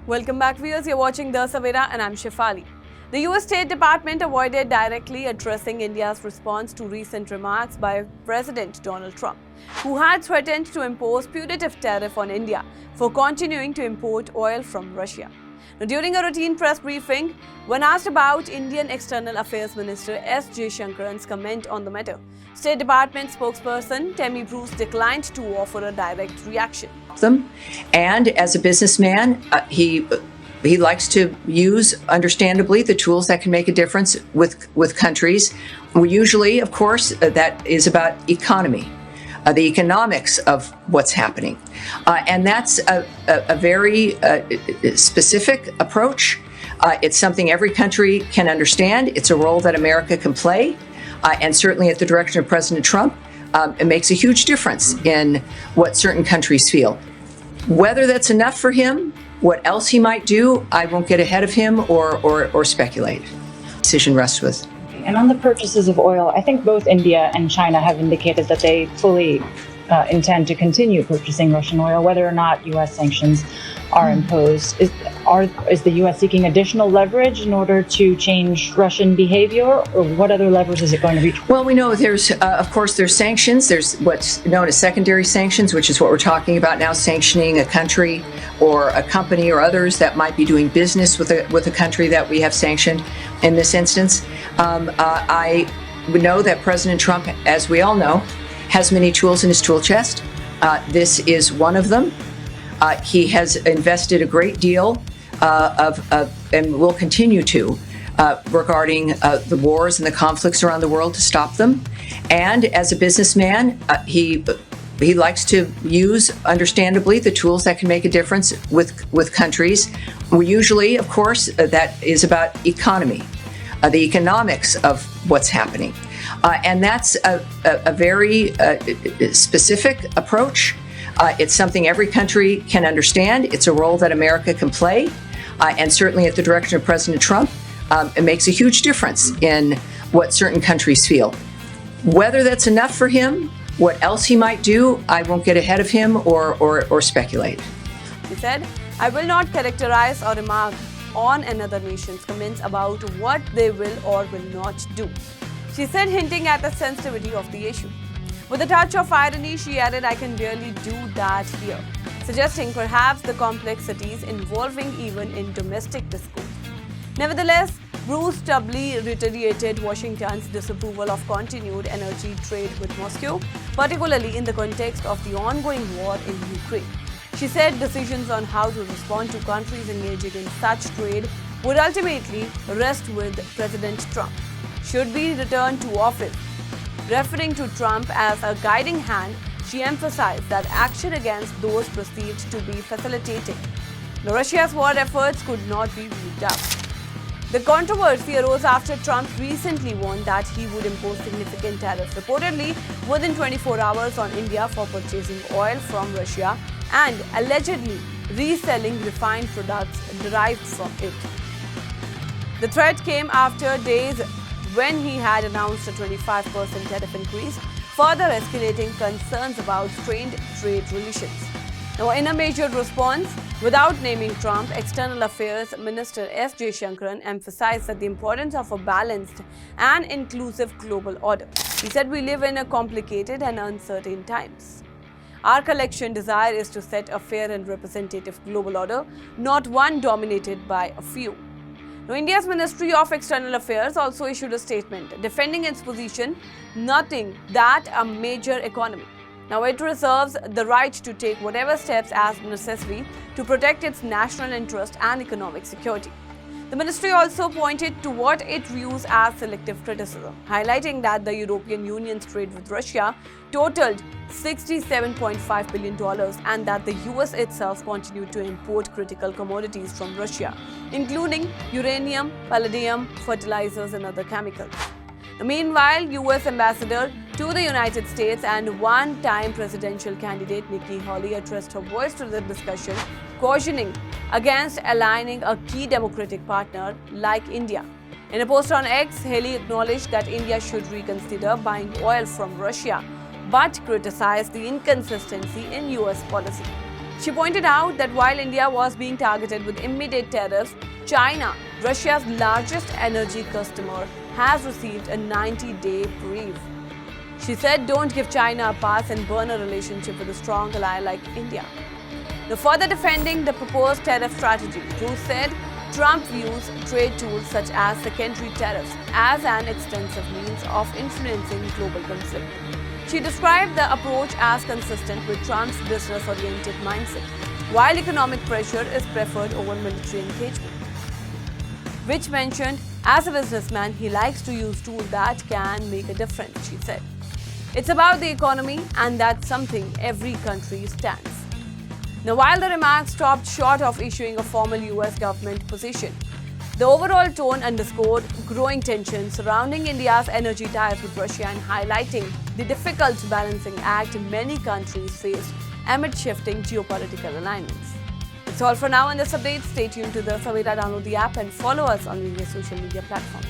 Welcome back, viewers. You're watching The Savera and I'm Shefali. The US State Department avoided directly addressing India's response to recent remarks by President Donald Trump, who had threatened to impose punitive tariff on India for continuing to import oil from Russia. Now, during a routine press briefing, when asked about Indian External Affairs Minister S. Jaishankar's comment on the matter, State Department spokesperson Tammy Bruce declined to offer a direct reaction. And as a businessman, he likes to use, understandably, the tools that can make a difference with countries. Usually, of course, that is about economy, the economics of what's happening. And that's a very specific approach. It's something every country can understand. It's a role that America can play. And certainly at the direction of President Trump, it makes a huge difference in what certain countries feel. Whether that's enough for him, what else he might do, I won't get ahead of him or speculate. Decision rests with. And on the purchases of oil, I think both India and China have indicated that they fully intend to continue purchasing Russian oil, whether or not U.S. sanctions are imposed. Is the U.S. seeking additional leverage in order to change Russian behavior, or what other levers is it going to reach? Well, we know there's, of course, there's sanctions. There's what's known as secondary sanctions, which is what we're talking about now, sanctioning a country or a company or others that might be doing business with a country that we have sanctioned in this instance. I know that President Trump, as we all know, has many tools in his tool chest. This is one of them. He has invested a great deal and will continue to, regarding the wars and the conflicts around the world to stop them. And as a businessman, he likes to use, understandably, the tools that can make a difference with countries. Usually, of course, that is about economy, the economics of what's happening. And that's a very specific approach. It's something every country can understand. It's a role that America can play. And certainly at the direction of President Trump, it makes a huge difference in what certain countries feel. Whether that's enough for him, what else he might do, I won't get ahead of him or speculate. He said, "I will not characterize or remark on another nation's comments about what they will or will not do," she said, hinting at the sensitivity of the issue. With a touch of irony, she added, "I can barely do that here," suggesting perhaps the complexities involving even in domestic discourse. Nevertheless, Bruce doubly reiterated Washington's disapproval of continued energy trade with Moscow, particularly in the context of the ongoing war in Ukraine. She said decisions on how to respond to countries engaging in such trade would ultimately rest with President Trump, should be returned to office. Referring to Trump as a guiding hand, she emphasized that action against those perceived to be facilitating Russia's war efforts could not be ruled out. The controversy arose after Trump recently warned that he would impose significant tariffs, reportedly within 24 hours, on India for purchasing oil from Russia and allegedly reselling refined products derived from it. The threat came after days when he had announced a 25% tariff increase, further escalating concerns about strained trade relations. Now, in a measured response, without naming Trump, External Affairs Minister S. Jaishankar emphasized that the importance of a balanced and inclusive global order. He said, "We live in a complicated and uncertain times. Our collective desire is to set a fair and representative global order, not one dominated by a few." Now, India's Ministry of External Affairs also issued a statement defending its position, noting that a major economy. Now, it reserves the right to take whatever steps as necessary to protect its national interest and economic security. The ministry also pointed to what it views as selective criticism, highlighting that the European Union's trade with Russia totaled $67.5 billion and that the US itself continued to import critical commodities from Russia, including uranium, palladium, fertilizers, and other chemicals. Meanwhile, US Ambassador to the United States and one-time presidential candidate Nikki Haley addressed her voice to the discussion, cautioning against aligning a key democratic partner like India. In a post on X, Haley acknowledged that India should reconsider buying oil from Russia, but criticized the inconsistency in US policy. She pointed out that while India was being targeted with immediate tariffs, China, Russia's largest energy customer, has received a 90-day reprieve. She said, "Don't give China a pass and burn a relationship with a strong ally like India." Now, further defending the proposed tariff strategy, Roos said Trump views trade tools such as secondary tariffs as an extensive means of influencing global conflict. She described the approach as consistent with Trump's business-oriented mindset, while economic pressure is preferred over military engagement. Which mentioned, as a businessman, he likes to use tools that can make a difference, she said. It's about the economy, and that's something every country stands. Now, while the remarks stopped short of issuing a formal US government position, the overall tone underscored growing tensions surrounding India's energy ties with Russia and highlighting the difficult balancing act many countries face amid shifting geopolitical alignments. That's all for now in this update. Stay tuned to the Savera. Download the app and follow us on various social media platforms.